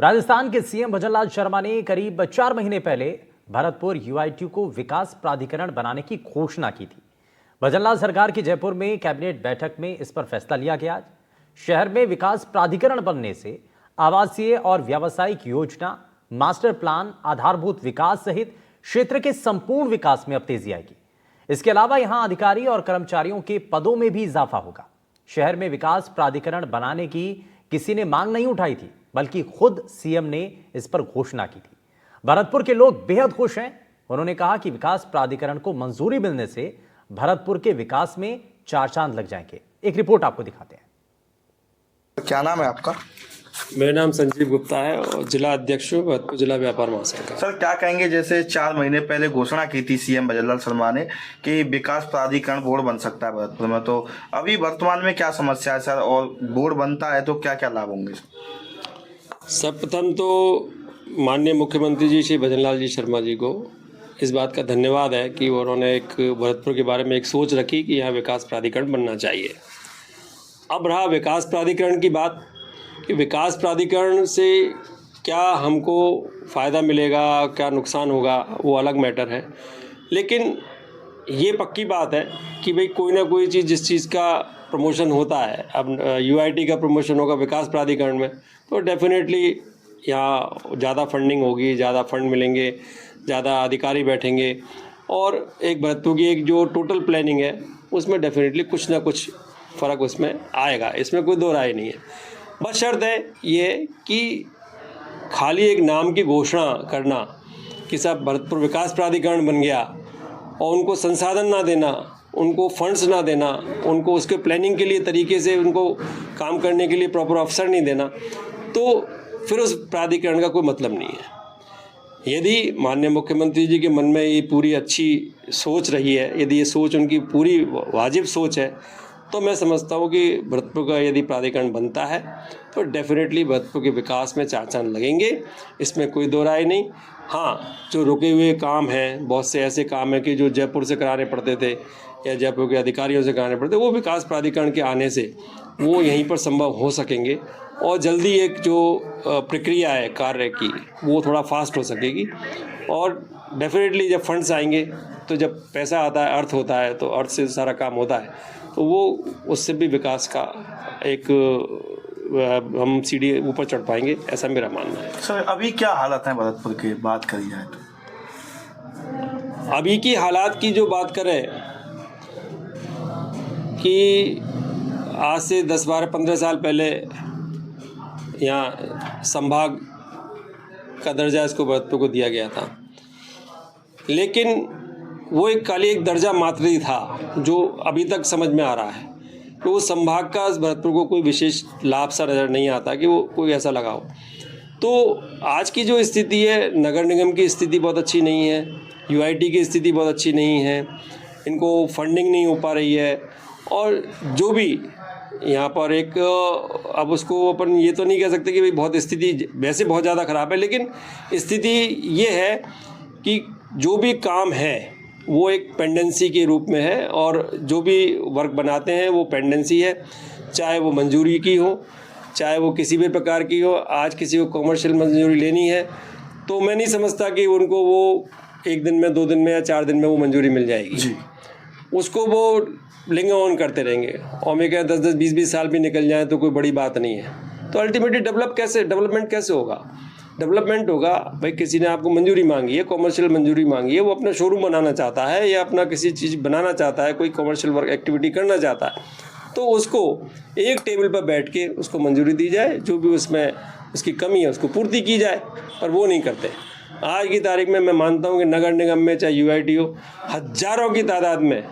राजस्थान के सीएम भजनलाल शर्मा ने करीब 4 महीने पहले भरतपुर यूआईटी को विकास प्राधिकरण बनाने की घोषणा की थी। भजनलाल सरकार की जयपुर में कैबिनेट बैठक में इस पर फैसला लिया गया। शहर में विकास प्राधिकरण बनने से आवासीय और व्यावसायिक योजना, मास्टर प्लान, आधारभूत विकास सहित क्षेत्र के संपूर्ण विकास में अब तेजी आएगी। इसके अलावा यहां अधिकारी और कर्मचारियों के पदों में भी इजाफा होगा। शहर में विकास प्राधिकरण बनाने की किसी ने मांग नहीं उठाई थी, बल्कि खुद सीएम ने इस पर घोषणा की थी। भरतपुर के लोग बेहद खुश हैं। उन्होंने कहा कि विकास प्राधिकरण को मंजूरी मिलने से भरतपुर के विकास में 4 चांद लग जाएंगे। एक रिपोर्ट आपको दिखाते हैं। क्या नाम है आपका? मेरा नाम संजीव गुप्ता है और जिला अध्यक्ष हूँ भरतपुर जिला व्यापार महासंघ का। सर, क्या कहेंगे, जैसे 4 महीने पहले घोषणा की थी सीएम भजनलाल शर्मा ने कि विकास प्राधिकरण बोर्ड बन सकता है भरतपुर में, तो अभी वर्तमान में क्या समस्या है सर, और बोर्ड बनता है तो क्या क्या लाभ होंगे? सर्वप्रथम तो माननीय मुख्यमंत्री जी श्री भजनलाल जी शर्मा जी को इस बात का धन्यवाद है कि उन्होंने एक भरतपुर के बारे में एक सोच रखी कि यहाँ विकास प्राधिकरण बनना चाहिए। अब रहा विकास प्राधिकरण की बात कि विकास प्राधिकरण से क्या हमको फ़ायदा मिलेगा, क्या नुकसान होगा, वो अलग मैटर है। लेकिन ये पक्की बात है कि भाई कोई ना कोई चीज़, जिस चीज़ का प्रमोशन होता है, अब यूआईटी का प्रमोशन होगा विकास प्राधिकरण में, तो डेफिनेटली यहाँ ज़्यादा फंडिंग होगी, ज़्यादा फंड मिलेंगे, ज़्यादा अधिकारी बैठेंगे और एक भरतपुर की एक जो टोटल प्लानिंग है उसमें डेफिनेटली कुछ ना कुछ फ़र्क उसमें आएगा, इसमें कोई दो राय नहीं है। बस शर्त है ये कि खाली एक नाम की घोषणा करना कि सब भरतपुर विकास प्राधिकरण बन गया और उनको संसाधन ना देना, उनको फंड्स ना देना, उनको उसके प्लानिंग के लिए तरीके से उनको काम करने के लिए प्रॉपर अवसर नहीं देना, तो फिर उस प्राधिकरण का कोई मतलब नहीं है। यदि माननीय मुख्यमंत्री जी के मन में ये पूरी अच्छी सोच रही है, यदि ये सोच उनकी पूरी वाजिब सोच है, तो मैं समझता हूँ कि भरतपुर का यदि प्राधिकरण बनता है तो डेफिनेटली भरतपुर के विकास में 4 चांद लगेंगे, इसमें कोई दो राय नहीं। हाँ, जो रुके हुए काम हैं, बहुत से ऐसे काम हैं कि जो जयपुर से कराने पड़ते थे या जयपुर के अधिकारियों से कराने पड़ते, वो विकास प्राधिकरण के आने से वो यहीं पर संभव हो सकेंगे और जल्दी एक जो प्रक्रिया है कार्य की वो थोड़ा फास्ट हो सकेगी। और डेफिनेटली जब फंड्स आएंगे, तो जब पैसा आता है, अर्थ होता है, तो अर्थ से सारा काम होता है, तो वो उससे भी विकास का एक हम सीढ़ी ऊपर चढ़ पाएंगे, ऐसा मेरा मानना है। सर, अभी क्या हालत है भरतपुर की बात करी जाए तो? अभी की हालात की जो बात करें कि आज से 10, 12, 15 साल पहले यहाँ संभाग का दर्जा इसको भरतपुर को दिया गया था, लेकिन वो एक खाली एक दर्जा मात्र ही था जो अभी तक समझ में आ रहा है। तो वो संभाग का भरतपुर को कोई विशेष लाभ सा नज़र नहीं आता कि वो कोई ऐसा लगा हो। तो आज की जो स्थिति है, नगर निगम की स्थिति बहुत अच्छी नहीं है, यूआईटी की स्थिति बहुत अच्छी नहीं है, इनको फंडिंग नहीं हो पा रही है, और जो भी यहाँ पर एक अब उसको अपन ये तो नहीं कह सकते कि भाई बहुत स्थिति वैसे बहुत ज़्यादा ख़राब है, लेकिन स्थिति ये है कि जो भी काम है वो एक पेंडेंसी के रूप में है, और जो भी वर्क बनाते हैं वो पेंडेंसी है, चाहे वो मंजूरी की हो, चाहे वो किसी भी प्रकार की हो। आज किसी को कमर्शियल मंजूरी लेनी है तो मैं नहीं समझता कि उनको वो 1 दिन में, 2 दिन में या 4 दिन में वो मंजूरी मिल जाएगी जी। उसको वो लिंग ऑन करते रहेंगे, और मैं क्या 10-10, 20-20 साल भी निकल जाए तो कोई बड़ी बात नहीं है। तो अल्टीमेटली डेवलपमेंट कैसे होगा? डेवलपमेंट होगा भाई, किसी ने आपको मंजूरी मांगी है, कॉमर्शियल मंजूरी मांगी है, वो अपना शोरूम बनाना चाहता है या अपना किसी चीज़ बनाना चाहता है, कोई कॉमर्शियल वर्क एक्टिविटी करना चाहता है, तो उसको एक टेबल पर बैठ के उसको मंजूरी दी जाए, जो भी उसमें उसकी कमी है उसको पूर्ति की जाए, पर वो नहीं करते। आज की तारीख में मैं मानता हूँ कि नगर निगम में चाहे यूआईटी हो, हज़ारों की तादाद में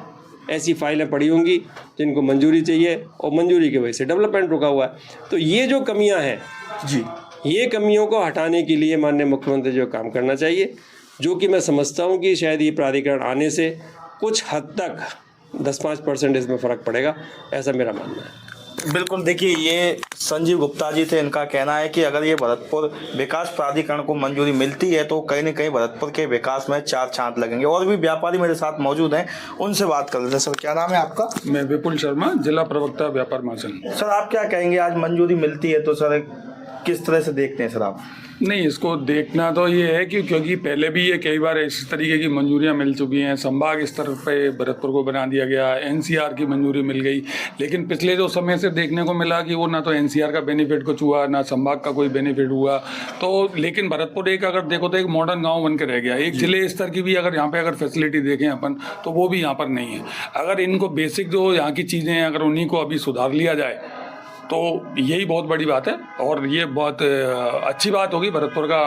ऐसी फाइलें पड़ी होंगी जिनको मंजूरी चाहिए, और मंजूरी की वजह से डेवलपमेंट रुका हुआ है। तो ये जो कमियां हैं जी, ये कमियों को हटाने के लिए माननीय मुख्यमंत्री जी को काम करना चाहिए, जो कि मैं समझता हूं कि शायद ये प्राधिकरण आने से कुछ हद तक 10-5% इसमें फ़र्क पड़ेगा, ऐसा मेरा मानना है। बिल्कुल, देखिए ये संजीव गुप्ता जी थे, इनका कहना है कि अगर ये भरतपुर विकास प्राधिकरण को मंजूरी मिलती है तो कहीं न कहीं भरतपुर के विकास में 4 चांद लगेंगे। और भी व्यापारी मेरे साथ मौजूद हैं, उनसे बात कर लेते हैं। सर, क्या नाम है आपका? मैं विपुल शर्मा, जिला प्रवक्ता व्यापार महासंघ। सर, आप क्या कहेंगे, आज मंजूरी मिलती है तो सर किस तरह से देखते हैं सर आप? नहीं, इसको देखना तो ये है कि क्योंकि पहले भी ये कई बार इस तरीके की मंजूरियां मिल चुकी हैं। संभाग स्तर पे भरतपुर को बना दिया गया, एनसीआर की मंजूरी मिल गई, लेकिन पिछले जो समय से देखने को मिला कि वो ना तो एनसीआर का बेनिफिट कुछ हुआ, ना संभाग का कोई बेनिफिट हुआ। तो लेकिन भरतपुर एक अगर देखो तो एक मॉडर्न गाँव बन के रह गया। एक जिले स्तर की भी अगर यहाँ पे अगर फैसिलिटी देखें अपन, तो वो भी यहाँ पर नहीं है। अगर इनको बेसिक जो यहाँ की चीज़ें हैं, अगर उन्हीं को अभी सुधार लिया जाए तो यही बहुत बड़ी बात है। और ये बहुत अच्छी बात होगी, भरतपुर का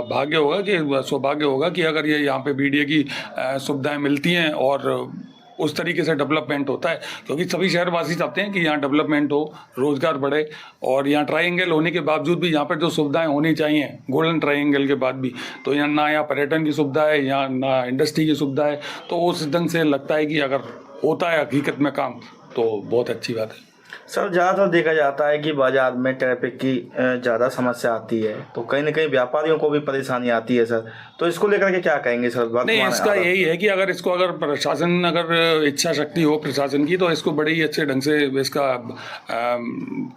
भाग्य होगा कि सौभाग्य होगा कि अगर ये यहाँ पे बीडीए की सुविधाएं मिलती हैं और उस तरीके से डेवलपमेंट होता है, क्योंकि सभी शहरवासी चाहते हैं कि यहाँ डेवलपमेंट हो, रोजगार बढ़े। और यहाँ ट्रायंगल होने के बावजूद भी यहाँ पर जो सुविधाएं होनी चाहिए, गोल्डन ट्रायंगल के बाद भी, तो यहाँ ना यहाँ पर्यटन की सुविधा है, यहाँ ना इंडस्ट्री की सुविधा है। तो उस ढंग से लगता है कि अगर होता है हकीकत में काम तो बहुत अच्छी बात है। सर ज़्यादातर देखा जाता है कि बाजार में ट्रैफिक की ज़्यादा समस्या आती है, तो कहीं ना कहीं व्यापारियों को भी परेशानी आती है सर, तो इसको लेकर के क्या कहेंगे सर? नहीं, इसका यही है कि अगर इसको अगर प्रशासन अगर इच्छा शक्ति हो प्रशासन की, तो इसको बड़े ही अच्छे ढंग से इसका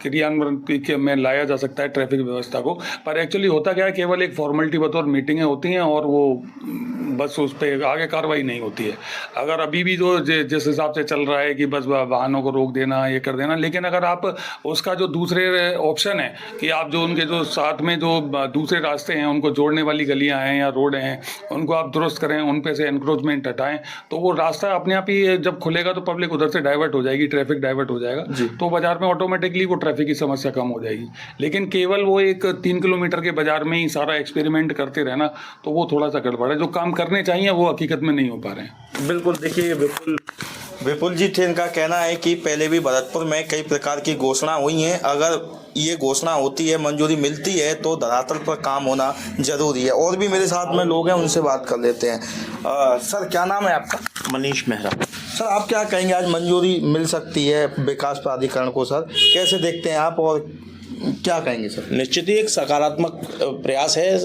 क्रियान्वयन में लाया जा सकता है ट्रैफिक व्यवस्था को। पर एक्चुअली होता क्या है, केवल एक फॉर्मेलिटी बतौर मीटिंगें होती हैं और वो बस उस पर आगे कार्रवाई नहीं होती है। अगर अभी भी जो जिस हिसाब से चल रहा है कि बस वाहनों को रोक देना, ये कर देना, लेकिन अगर आप उसका जो दूसरे ऑप्शन है कि आप जो उनके जो साथ में जो दूसरे रास्ते हैं, उनको जोड़ने वाली गलियां हैं या रोड हैं, उनको आप दुरुस्त करें, उन पे से एनक्रोचमेंट हटाएं, तो वो रास्ता अपने आप ही जब खुलेगा तो पब्लिक उधर से डाइवर्ट हो जाएगी, ट्रैफिक डाइवर्ट हो जाएगा, तो बाजार में ऑटोमेटिकली वो ट्रैफिक की समस्या कम हो जाएगी। लेकिन केवल वो एक 3 किलोमीटर के बाजार में ही सारा एक्सपेरिमेंट करते रहना, तो वो थोड़ा सा गड़बड़ है। जो काम करने चाहिए वो हकीकत में नहीं हो पा रहे हैं। बिल्कुल, देखिए विपुल जी थे, इनका कहना है कि पहले भी भरतपुर में कई प्रकार की घोषणा हुई हैं, अगर ये घोषणा होती है, मंजूरी मिलती है, तो धरातल पर काम होना जरूरी है। और भी मेरे साथ में लोग हैं, उनसे बात कर लेते हैं। सर क्या नाम है आपका? मनीष मेहरा। सर आप क्या कहेंगे, आज मंजूरी मिल सकती है विकास प्राधिकरण को, सर कैसे देखते हैं आप और क्या कहेंगे सर? निश्चित ही एक सकारात्मक प्रयास है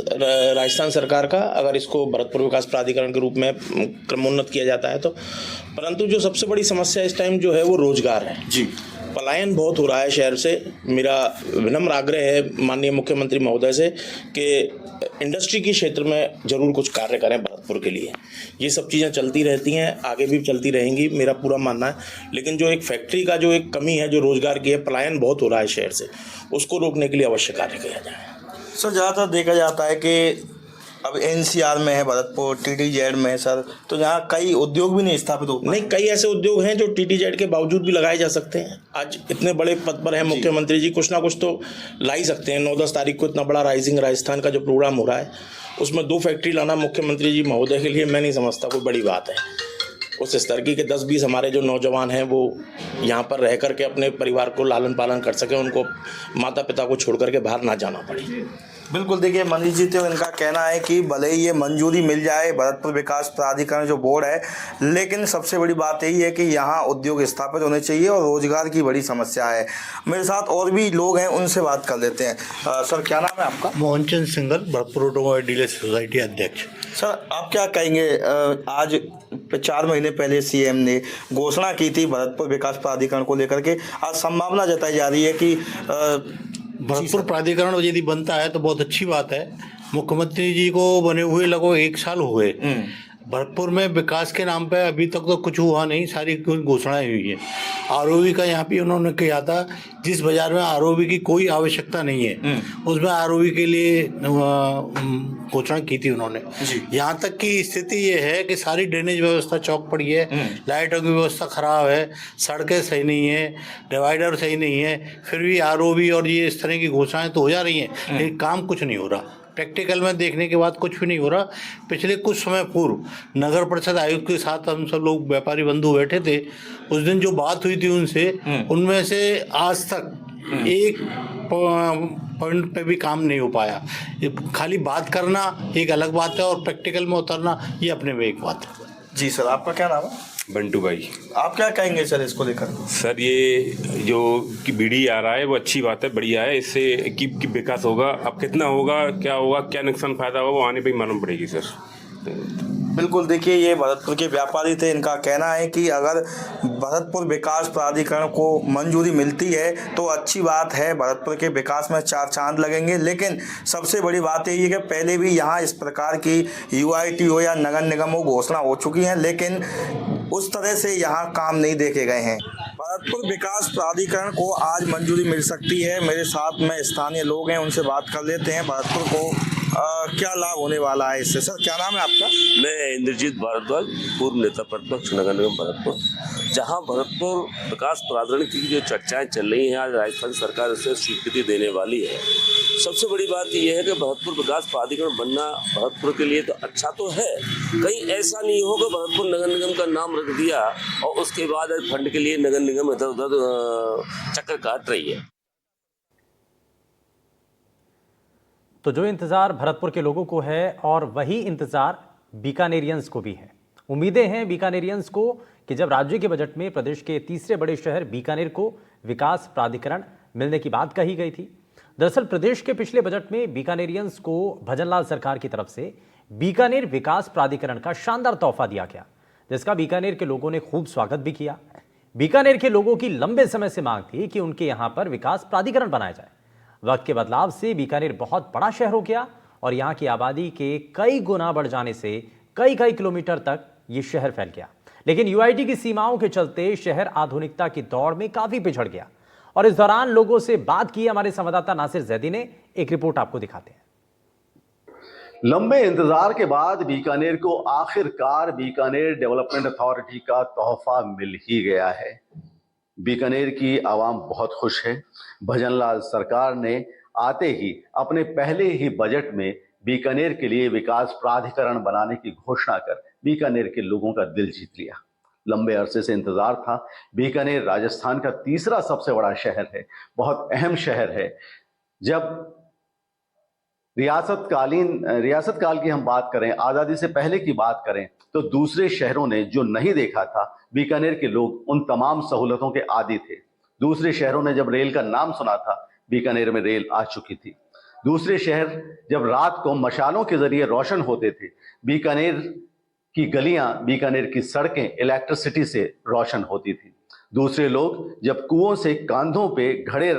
राजस्थान सरकार का, अगर इसको भरतपुर विकास प्राधिकरण के रूप में क्रमोन्नत किया जाता है तो। परंतु जो सबसे बड़ी समस्या इस टाइम जो है वो रोजगार है जी। पलायन बहुत हो रहा है शहर से। मेरा विनम्र आग्रह है माननीय मुख्यमंत्री महोदय से कि इंडस्ट्री के क्षेत्र में जरूर कुछ कार्य करें भरतपुर के लिए। ये सब चीज़ें चलती रहती हैं, आगे भी चलती रहेंगी, मेरा पूरा मानना है। लेकिन जो एक फैक्ट्री का जो एक कमी है, जो रोजगार की है, पलायन बहुत हो रहा है शहर से, उसको रोकने के लिए अवश्य कार्य किया जाए। सर ज़्यादातर देखा जाता है कि अब एनसीआर में है भरतपुर, टीटीजेड में है सर, तो यहाँ कई उद्योग भी नहीं स्थापित हो पाए। नहीं, कई ऐसे उद्योग हैं जो टीटीजेड के बावजूद भी लगाए जा सकते हैं। आज इतने बड़े पद पर है मुख्यमंत्री जी, कुछ ना कुछ तो ला ही सकते हैं। 9-10 तारीख को इतना बड़ा राइजिंग राजस्थान का जो प्रोग्राम हो रहा है, उसमें 2 फैक्ट्री लाना मुख्यमंत्री जी महोदय के लिए मैं नहीं समझता कोई बड़ी बात है। उस स्तर की कि 10-20 हमारे जो नौजवान हैं वो यहाँ पर रह करके अपने परिवार को लालन पालन कर सकें, उनको माता पिता को छोड़ करके बाहर ना जाना पड़े। बिल्कुल, देखिए मनीष जी, तो इनका कहना है कि भले ही ये मंजूरी मिल जाए, भरतपुर विकास प्राधिकरण जो बोर्ड है, लेकिन सबसे बड़ी बात यही है कि यहाँ उद्योग स्थापित होने चाहिए और रोजगार की बड़ी समस्या है। मेरे साथ और भी लोग हैं, उनसे बात कर लेते हैं। सर क्या नाम है आपका? Mohanchand single, Bharatpur automobile dealer society अध्यक्ष। सर आप क्या कहेंगे, आज 4 महीने पहले सीएम ने घोषणा की थी भरतपुर विकास प्राधिकरण को लेकर के, आज संभावना जताई जा रही है कि भरतपुर प्राधिकरण यदि बनता है तो बहुत अच्छी बात है। मुख्यमंत्री जी को बने हुए लगभग 1 साल हो गए। भरतपुर में विकास के नाम पे अभी तक तो कुछ हुआ नहीं, सारी घोषणाएं हुई हैं। आरओबी का यहाँ पे उन्होंने किया था, जिस बाजार में आरओबी की कोई आवश्यकता नहीं है उसमें आरओबी के लिए घोषणा की थी उन्होंने। यहाँ तक की स्थिति ये है कि सारी ड्रेनेज व्यवस्था चौक पड़ी है, लाइटों की व्यवस्था खराब है, सड़कें सही नहीं है, डिवाइडर सही नहीं है, फिर भी आरओबी और ये इस तरह की घोषणाएं तो हो जा रही हैं, लेकिन काम कुछ नहीं हो रहा। प्रैक्टिकल में देखने के बाद कुछ भी नहीं हो रहा। पिछले कुछ समय पूर्व नगर परिषद आयुक्त के साथ हम सब लोग व्यापारी बंधु बैठे थे, उस दिन जो बात हुई थी उनसे, उनमें से आज तक एक पॉइंट पे भी काम नहीं हो पाया। खाली बात करना एक अलग बात है और प्रैक्टिकल में उतरना ये अपने में एक बात है। जी सर, आपका क्या नाम है? बंटू भाई। आप क्या कहेंगे सर इसको लेकर? सर ये जो कि बीडी आ रहा है वो अच्छी बात है, बढ़िया है, इससे की विकास होगा। अब कितना होगा, क्या होगा, क्या नुकसान फायदा होगा, वो आने पे ही मालूम पड़ेगी सर। बिल्कुल, देखिए ये भरतपुर के व्यापारी थे, इनका कहना है कि अगर भरतपुर विकास प्राधिकरण को मंजूरी मिलती है तो अच्छी बात है, भरतपुर के विकास में चार चांद लगेंगे। लेकिन सबसे बड़ी बात यही है कि पहले भी यहाँ इस प्रकार की यूआईटीओ या नगर निगमों घोषणा हो चुकी हैं, लेकिन उस तरह से यहाँ काम नहीं देखे गए हैं। भरतपुर विकास प्राधिकरण को आज मंजूरी मिल सकती है। मेरे साथ में स्थानीय लोग हैं, उनसे बात कर लेते हैं। भरतपुर को क्या लाभ होने वाला है इससे? सर, क्या नाम है आपका? मैं इंद्रजीत भारद्वाज, पूर्व नेता प्रतिपक्ष नगर निगम भरतपुर। जहां भरतपुर विकास प्राधिकरण की जो चर्चाएं चल रही हैं, आज राजस्थान सरकार इसे स्वीकृति देने वाली है। सबसे बड़ी बात यह है कि भरतपुर विकास प्राधिकरण बनना भरतपुर के लिए तो अच्छा तो है, कहीं ऐसा नहीं होगा भरतपुर नगर निगम का नाम रख दिया और उसके बाद फंड के लिए नगर निगम इधर उधर चक्कर काट रही है। तो जो इंतजार भरतपुर के लोगों को है और वही इंतजार बीकानेरियंस को भी है। उम्मीदें हैं बीकानेरियंस को कि जब राज्य के बजट में प्रदेश के तीसरे बड़े शहर बीकानेर को विकास प्राधिकरण मिलने की बात कही गई थी। दरअसल प्रदेश के पिछले बजट में बीकानेरियंस को भजनलाल सरकार की तरफ से बीकानेर विकास प्राधिकरण का शानदार तोहफा दिया गया, जिसका बीकानेर के लोगों ने खूब स्वागत भी किया। बीकानेर के लोगों की लंबे समय से मांग थी कि उनके यहां पर विकास प्राधिकरण बनाया जाए। वक्त के बदलाव से बीकानेर बहुत बड़ा शहर हो गया और यहाँ की आबादी के कई गुना बढ़ जाने से कई किलोमीटर तक ये शहर फैल गया। लेकिन यूआईटी की सीमाओं के चलते शहर आधुनिकता की दौड़ में काफी पिछड़ गया। और इस दौरान लोगों से बात की हमारे संवाददाता नासिर जैदी ने। एक रिपोर्ट आपको दिखाते हैं। लंबे इंतजार के बाद बीकानेर को आखिरकार बीकानेर डेवलपमेंट अथॉरिटी का तोहफा मिल ही गया है। बीकानेर की आवाम बहुत खुश है। भजनलाल सरकार ने आते ही अपने पहले ही बजट में बीकानेर के लिए विकास प्राधिकरण बनाने की घोषणा कर बीकानेर के लोगों का दिल जीत लिया। लंबे अरसे से इंतजार था। बीकानेर राजस्थान का तीसरा सबसे बड़ा शहर है, बहुत अहम शहर है। जब रियासत काल की हम बात करें, आजादी से पहले की बात करें, तो दूसरे शहरों ने जो नहीं देखा था, बीकानेर के लोग उन तमाम सहूलतों के आदी थे। दूसरे शहरों ने जब रेल का नाम सुना था, बीकानेर में रेल आ चुकी थी। दूसरे शहर जब रात को मशालों के जरिए रोशन होते थे, बीकानेर की गलियां, बीकानेर की सड़कें इलेक्ट्रिसिटी से रोशन होती थी। दूसरे लोग जब कुओं से कांधों पे घड़े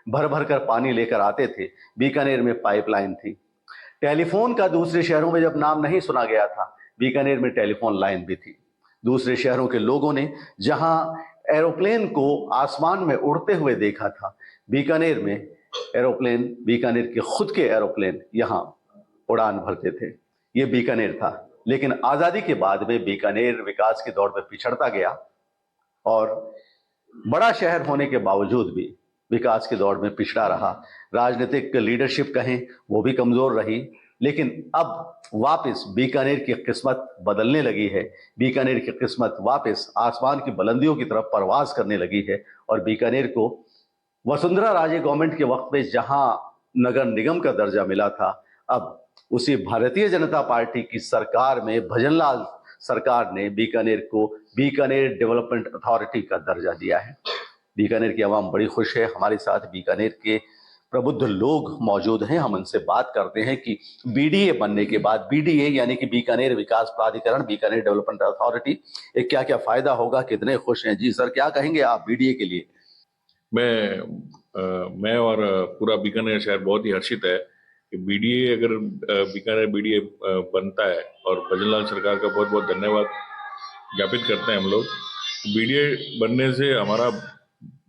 भर भर कर पानी लेकर आते थे, बीकानेर में पाइपलाइन थी। टेलीफोन का दूसरे शहरों में जब नाम नहीं सुना गया था, बीकानेर में टेलीफोन लाइन भी थी। दूसरे शहरों के लोगों ने जहां एरोप्लेन को आसमान में उड़ते हुए देखा था, बीकानेर में एरोप्लेन, बीकानेर के खुद के एरोप्लेन यहां उड़ान भरते थे। ये बीकानेर था। लेकिन आजादी के बाद में बीकानेर विकास की दौड़ में पिछड़ता गया और बड़ा शहर होने के बावजूद भी विकास की दौड़ में पिछड़ा रहा। राजनीतिक लीडरशिप कहें, वो भी कमजोर रही। लेकिन अब वापस बीकानेर की किस्मत बदलने लगी है। बीकानेर की किस्मत वापस आसमान की बुलंदियों की तरफ परवाज करने लगी है और बीकानेर को वसुंधरा राजे गवर्नमेंट के वक्त में जहां नगर निगम का दर्जा मिला था, अब उसी भारतीय जनता पार्टी की सरकार में भजनलाल सरकार ने बीकानेर को बीकानेर डेवलपमेंट अथॉरिटी का दर्जा दिया है। बीकानेर की आवाम बड़ी खुश है। हमारे साथ बीकानेर के प्रबुद्ध लोग मौजूद हैं। हम उनसे बात करते हैं कि बीडीए बनने के बाद, बीडीए यानी कि बीकानेर विकास प्राधिकरण, बीकानेर डेवलपमेंट अथॉरिटी, एक क्या क्या फायदा होगा, कितने खुश हैं। जी सर, क्या कहेंगे आप बीडीए के लिए? मैं और पूरा बीकानेर शहर बहुत ही हर्षित है कि बीडीए, अगर बीकानेर बीडीए बनता है, और भजनलाल सरकार का बहुत बहुत धन्यवाद ज्ञापित करते हैं हम लोग। बीडीए बनने से हमारा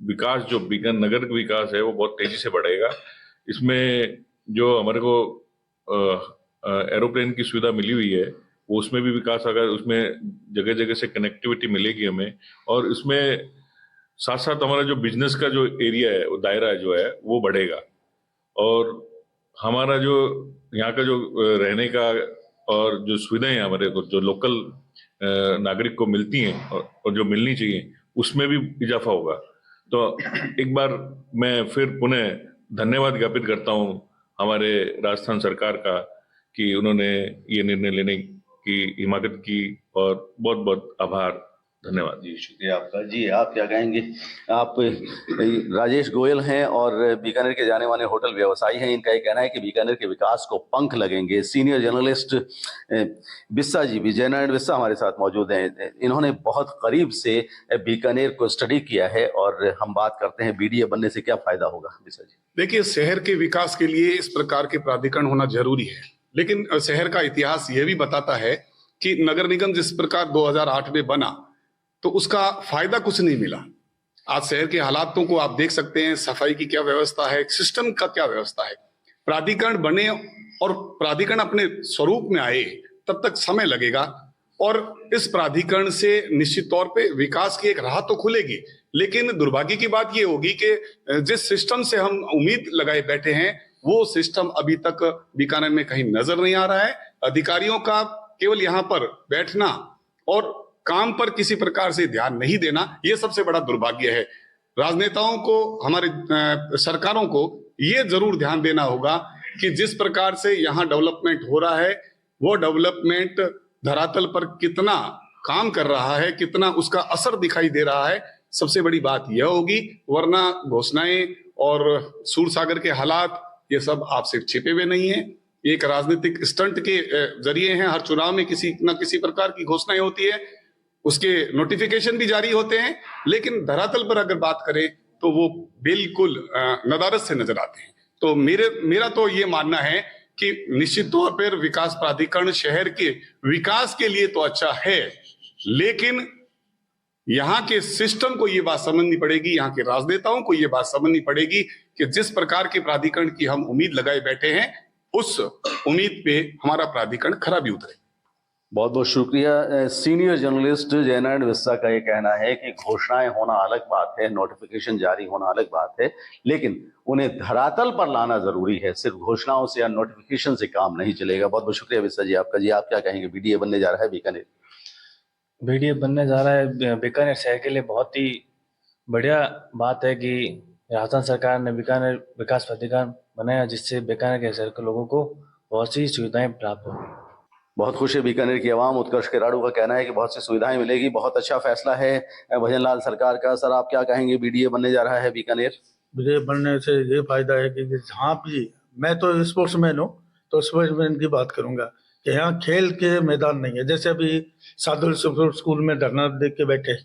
विकास, जो बीकानेर नगर का विकास है, वो बहुत तेजी से बढ़ेगा। इसमें जो हमारे को एरोप्लेन की सुविधा मिली हुई है, वो उसमें भी विकास होगा। उसमें जगह जगह से कनेक्टिविटी मिलेगी हमें, और इसमें साथ साथ हमारा जो बिजनेस का जो एरिया है, वो दायरा जो है वो बढ़ेगा। और हमारा जो यहाँ का जो रहने का और जो सुविधाएं हमारे को जो लोकल नागरिक को मिलती हैं और जो मिलनी चाहिए, उसमें भी इजाफा होगा। तो एक बार मैं फिर पुनः धन्यवाद ज्ञापित करता हूँ हमारे राजस्थान सरकार का कि उन्होंने ये निर्णय लेने की हिमाकत की, और बहुत बहुत आभार धन्यवाद जी। शुक्रिया आपका। जी आप क्या कहेंगे? आप राजेश गोयल हैं और बीकानेर के जाने माने होटल व्यवसायी हैं। इनका ये कहना है कि बीकानेर के विकास को पंख लगेंगे। सीनियर जर्नलिस्ट बिस्सा जी, विजय नारायण बिस्सा हमारे साथ मौजूद हैं। इन्होंने बहुत करीब से बीकानेर को स्टडी किया है और हम बात करते हैं बीडीए बनने से क्या फायदा होगा। बिस्सा जी, देखिए, शहर के विकास के लिए इस प्रकार के प्राधिकरण होना जरूरी है, लेकिन शहर का इतिहास यह भी बताता है कि नगर निगम जिस प्रकार 2008 में बना तो उसका फायदा कुछ नहीं मिला। आज शहर के हालातों को आप देख सकते हैं, सफाई की क्या व्यवस्था है, सिस्टम का क्या व्यवस्था है। प्राधिकरण बने और प्राधिकरण अपने स्वरूप में आए तब तक समय लगेगा और इस प्राधिकरण से निश्चित तौर पे विकास की एक राह तो खुलेगी, लेकिन दुर्भाग्य की बात ये होगी कि जिस सिस्टम से हम उम्मीद लगाए बैठे हैं वो सिस्टम अभी तक बीकानेर में कहीं नजर नहीं आ रहा है। अधिकारियों का केवल यहाँ पर बैठना और काम पर किसी प्रकार से ध्यान नहीं देना, ये सबसे बड़ा दुर्भाग्य है। राजनेताओं को, हमारे सरकारों को ये जरूर ध्यान देना होगा कि जिस प्रकार से यहाँ डेवलपमेंट हो रहा है वो डेवलपमेंट धरातल पर कितना काम कर रहा है, कितना उसका असर दिखाई दे रहा है, सबसे बड़ी बात यह होगी। वरना घोषणाएं और सूरसागर के हालात ये सब आपसे छिपे हुए नहीं है। ये एक राजनीतिक स्टंट के जरिए हैं। हर चुनाव में किसी न किसी प्रकार की घोषणाएं होती है, उसके नोटिफिकेशन भी जारी होते हैं, लेकिन धरातल पर अगर बात करें तो वो बिल्कुल नदारत से नजर आते हैं। तो मेरा तो ये मानना है कि निश्चित तौर पर विकास प्राधिकरण शहर के विकास के लिए तो अच्छा है, लेकिन यहाँ के सिस्टम को ये बात समझनी पड़ेगी, यहाँ के राजनेताओं को ये बात समझनी पड़ेगी कि जिस प्रकार के प्राधिकरण की हम उम्मीद लगाए बैठे हैं उस उम्मीद पे हमारा प्राधिकरण खरा भी उतरे। बहुत बहुत शुक्रिया। सीनियर जर्नलिस्ट जयनारायण बिस्सा का ये कहना है कि घोषणाएं होना अलग बात है, नोटिफिकेशन जारी होना अलग बात है, लेकिन उन्हें धरातल पर लाना जरूरी है। सिर्फ घोषणाओं से या नोटिफिकेशन से काम नहीं चलेगा। बहुत बहुत शुक्रिया बिस्सा जी आपका। जी आप क्या कहेंगे? बीडीए बनने जा रहा है बीकानेर। बीडीए बनने जा रहा है बीकानेर शहर के लिए बहुत ही बढ़िया बात है कि राजस्थान सरकार ने बीकानेर विकास प्राधिकरण बनाया, जिससे बीकानेर के शहर के लोगों को बहुत सी सुविधाएं प्राप्त होंगी। बहुत खुश है बीकानेर की आवाम। उत्कर्ष केराड़ू का कहना है कि बहुत सी सुविधाएं मिलेगी। बहुत अच्छा फैसला है भजनलाल सरकार का। सर आप क्या कहेंगे? बीडीए बनने जा रहा है बीकानेर। बीडीए बनने से ये फायदा है कि जहाँ भी, मैं तो स्पोर्ट्समैन हूँ तो स्पोर्ट्समैन की बात करूंगा कि यहाँ खेल के मैदान नहीं है। जैसे अभी साधुल स्कूल में धरना देख के बैठे,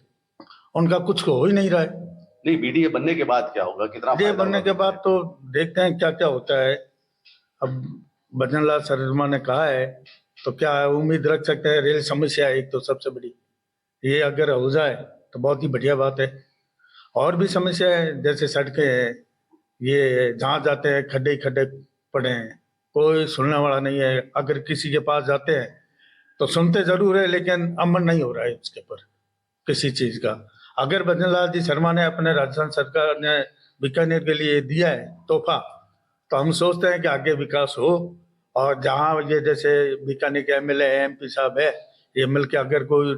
उनका कुछ हो ही नहीं रहा है। नहीं, बीडीए बनने के बाद क्या होगा? कितना बीडीए बनने के बाद तो देखते हैं क्या क्या होता है। अब भजनलाल शर्मा ने कहा है तो क्या उम्मीद रख सकते हैं? रेल समस्या है एक तो सबसे बड़ी, ये अगर हो जाए तो बहुत ही बढ़िया बात है। और भी समस्या है, जैसे सड़कें हैं, ये जहाँ जाते हैं खड्डे ही खड्डे पड़े हैं, कोई सुनने वाला नहीं है। अगर किसी के पास जाते हैं तो सुनते जरूर है, लेकिन अमल नहीं हो रहा है उसके ऊपर किसी चीज का। अगर भजनलाल जी शर्मा ने अपने राजस्थान सरकार ने बीकानेर के लिए दिया है तोहफा, तो हम सोचते हैं कि आगे विकास हो। और जहाँ ये जैसे बीकानेर के एमएलए एमपी साहब है, ये मिलकर अगर कोई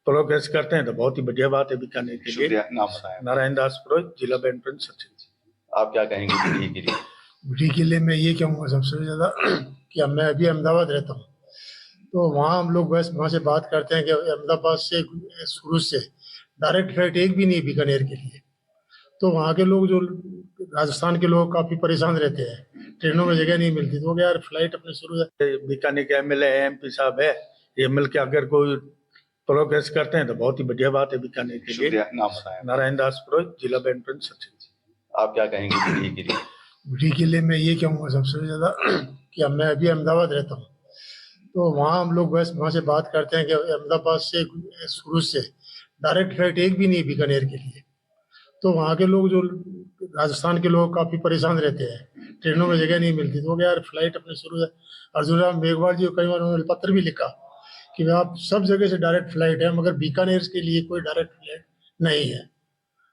प्रोग्रेस करते हैं तो बहुत ही बढ़िया बात है बीकानेर के लिए। नाम बताएं। नारायण दास पुरोहित, जिला बैडमिंटन सचिव। आप क्या कहेंगे बीडीए के लिए? बीडीए के लिए मैं ये कहूँगा सबसे ज़्यादा कि मैं अभी अहमदाबाद रहता हूँ, तो वहाँ हम लोग बस वहाँ से बात करते हैं कि अहमदाबाद से शुरू से डायरेक्ट फ्लाइट एक भी नहीं बीकानेर के लिए। तो वहाँ के लोग, जो राजस्थान के लोग, काफ़ी परेशान रहते हैं, ट्रेनों में जगह नहीं मिलती। तो यार फ्लाइट अपने शुरू से बीकानेर के एमएलए एमपी साहब है, ये मिलकर अगर कोई प्रोग्रेस करते हैं तो बहुत ही बढ़िया बात है बीकानेर के लिए। नाम बताएं। नारायण दास पुरोहित, जिला बैडमिंटन सचिव। आप क्या कहेंगे बीडीए के लिए? बीडीए के लिए मैं ये कहूँगा सबसे ज़्यादा कि मैं अभी अहमदाबाद रहता हूँ, तो वहाँ हम लोग बस वहाँ से बात करते हैं कि अहमदाबाद से शुरू से डायरेक्ट फ्लाइट एक भी नहीं बीकानेर के लिए। तो वहाँ के लोग, जो राजस्थान के लोग, काफ़ी परेशान रहते हैं, ट्रेनों में जगह नहीं मिलती। तो यार फ्लाइट अपने शुरू से अर्जुन राम मेघवाल जी को कई बार उन्होंने पत्र भी लिखा कि आप सब जगह से डायरेक्ट फ्लाइट है, मगर बीकानेर के लिए कोई डायरेक्ट फ्लाइट नहीं है।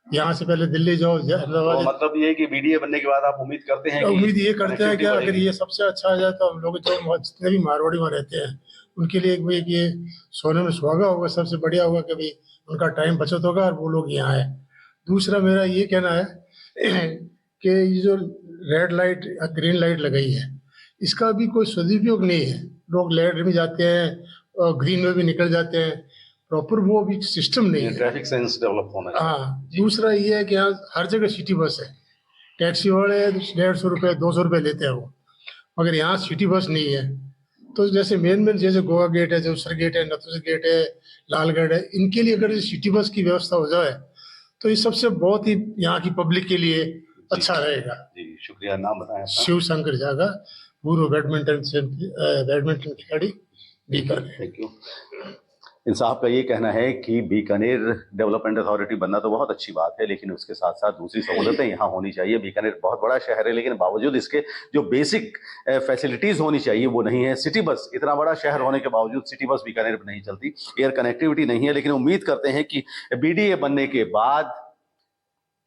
यहाँ से पहले दिल्ली जाओ, अहमदाबाद। तो मतलब ये कि बीडीए बनने के बाद आप उम्मीद करते हैं? उम्मीद ये करते हैं कि अगर ये सबसे अच्छा आ जाए तो हम लोग जो जितने भी मारवाड़ी वहाँ रहते हैं उनके लिए एक भाई ये सोने में सुहागा होगा, सबसे बढ़िया होगा कि भाई उनका टाइम बचत होगा और वो लोग यहाँ आए। दूसरा मेरा ये कहना है कि ये जो रेड लाइट या ग्रीन लाइट लगाई है, इसका भी कोई सदुपयोग नहीं है। लोग रेड में जाते हैं और ग्रीन में भी निकल जाते हैं। प्रॉपर वो अभी सिस्टम नहीं है। ट्रैफिक सेंस डेवलप होना चाहिए। हाँ, दूसरा ये है कि यहाँ हर जगह सिटी बस है, टैक्सी वाले 150 रुपये 200 रुपये लेते हैं वो, मगर यहाँ सिटी बस नहीं है। तो जैसे मेन जैसे गोवा गेट है, जोसर गेट है, नथुस गेट है, लालगढ़ है, इनके लिए अगर सिटी बस की व्यवस्था हो जाए तो ये सबसे बहुत ही यहाँ की पब्लिक के लिए अच्छा रहेगा। जी शुक्रिया। नाम बताएं। शिव शंकर जागा, पूर्व बैडमिंटन खिलाड़ी, बीकानेर। Thank you. इन साहब का ये कहना है कि बीकानेर डेवलपमेंट अथॉरिटी बनना तो बहुत अच्छी बात है, लेकिन उसके साथ साथ दूसरी सहूलतें यहाँ होनी चाहिए। बीकानेर बहुत बड़ा शहर है, लेकिन बावजूद इसके जो बेसिक फैसिलिटीज़ होनी चाहिए वो नहीं है। सिटी बस, इतना बड़ा शहर होने के बावजूद सिटी बस बीकानेर में नहीं चलती, एयर कनेक्टिविटी नहीं है। लेकिन उम्मीद करते हैं कि BDA बनने के बाद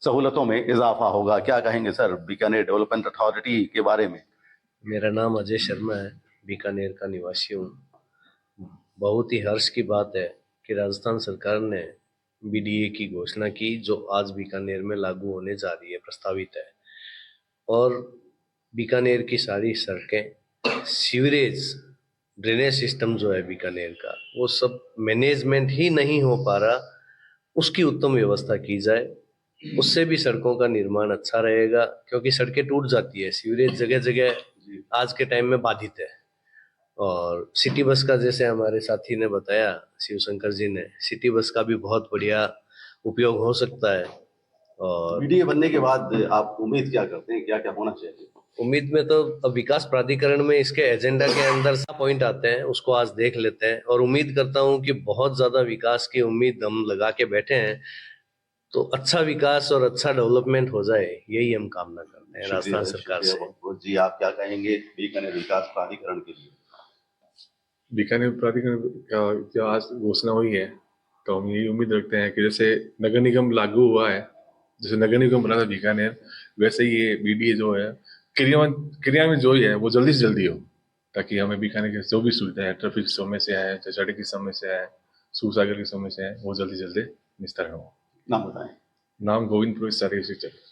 सहूलतों में इजाफा होगा। क्या कहेंगे सर बीकानेर डेवलपमेंट अथॉरिटी के बारे में? मेरा नाम अजय शर्मा है, बीकानेर का निवासी हूँ। बहुत ही हर्ष की बात है कि राजस्थान सरकार ने BDA की घोषणा की, जो आज बीकानेर में लागू होने जा रही है, प्रस्तावित है। और बीकानेर की सारी सड़कें, सीवरेज, ड्रेनेज सिस्टम जो है बीकानेर का, वो सब मैनेजमेंट ही नहीं हो पा रहा, उसकी उत्तम व्यवस्था की जाए। उससे भी सड़कों का निर्माण अच्छा रहेगा, क्योंकि सड़कें टूट जाती है, सीवरेज जगह जगह आज के टाइम में बाधित है। और सिटी बस का, जैसे हमारे साथी ने बताया, शिवशंकर जी ने, सिटी बस का भी बहुत बढ़िया उपयोग हो सकता है। और BDA बनने के बाद आप उम्मीद क्या करते हैं, क्या क्या होना चाहिए? उम्मीद में तो अब विकास प्राधिकरण में इसके एजेंडा के अंदर पॉइंट आते हैं, उसको आज देख लेते हैं। और उम्मीद करता हूँ कि बहुत ज्यादा विकास की उम्मीद हम लगा के बैठे हैं, तो अच्छा विकास और अच्छा डेवलपमेंट हो जाए, यही हम कामना करते हैं राजस्थान सरकार से। जी आप क्या कहेंगे बीकानेर विकास प्राधिकरण के लिए? बीकानेर प्राधिकरण का जो आज घोषणा हुई है, तो हम यही उम्मीद रखते हैं कि जैसे नगर निगम लागू हुआ है, जैसे नगर निगम बना था बीकानेर, वैसे ही ये BDA जो है क्रिया में जो ही है वो जल्दी से जल्दी हो, ताकि हमें बीकानेर की जो भी सुविधा है, ट्रैफिक की समस्या है, सड़क की समस्या है, सूरसागर की समस्या है, वो जल्दी जल्दी निस्तारण हो। नाम बताएं। नाम गोविंद पुरोहित, शारीरिक शिक्षक।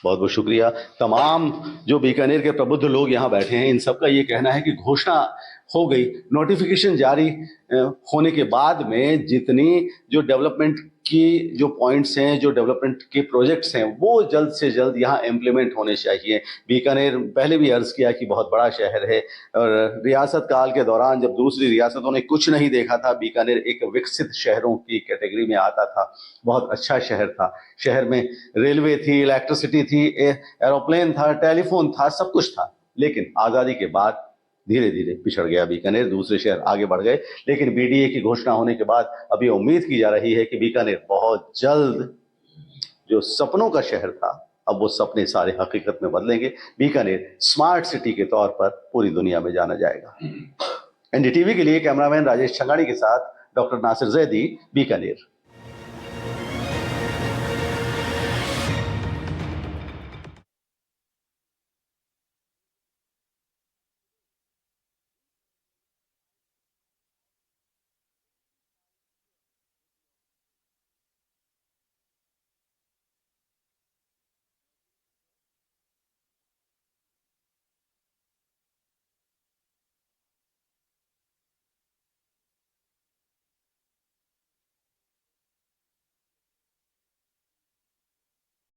बहुत बहुत शुक्रिया। तमाम जो बीकानेर के प्रबुद्ध लोग यहाँ बैठे हैं, इन सबका ये कहना है कि घोषणा हो गई, नोटिफिकेशन जारी होने के बाद में जितनी जो डेवलपमेंट की जो पॉइंट्स हैं, जो डेवलपमेंट के प्रोजेक्ट्स हैं, वो जल्द से जल्द यहाँ इम्प्लीमेंट होने चाहिए। बीकानेर पहले भी अर्ज किया कि बहुत बड़ा शहर है, और रियासत काल के दौरान जब दूसरी रियासतों ने कुछ नहीं देखा था, बीकानेर एक विकसित शहरों की कैटेगरी में आता था। बहुत अच्छा शहर था। शहर में रेलवे थी, इलेक्ट्रिसिटी थी, एरोप्लेन था, टेलीफोन था, सब कुछ था। लेकिन आज़ादी के बाद धीरे धीरे पिछड़ गया बीकानेर, दूसरे शहर आगे बढ़ गए। लेकिन BDA की घोषणा होने के बाद अब ये उम्मीद की जा रही है कि बीकानेर बहुत जल्द जो सपनों का शहर था, अब वो सपने सारे हकीकत में बदलेंगे। बीकानेर स्मार्ट सिटी के तौर पर पूरी दुनिया में जाना जाएगा। NDTV के लिए कैमरामैन राजेश छंगाड़ी के साथ डॉक्टर नासिर जैदी, बीकानेर।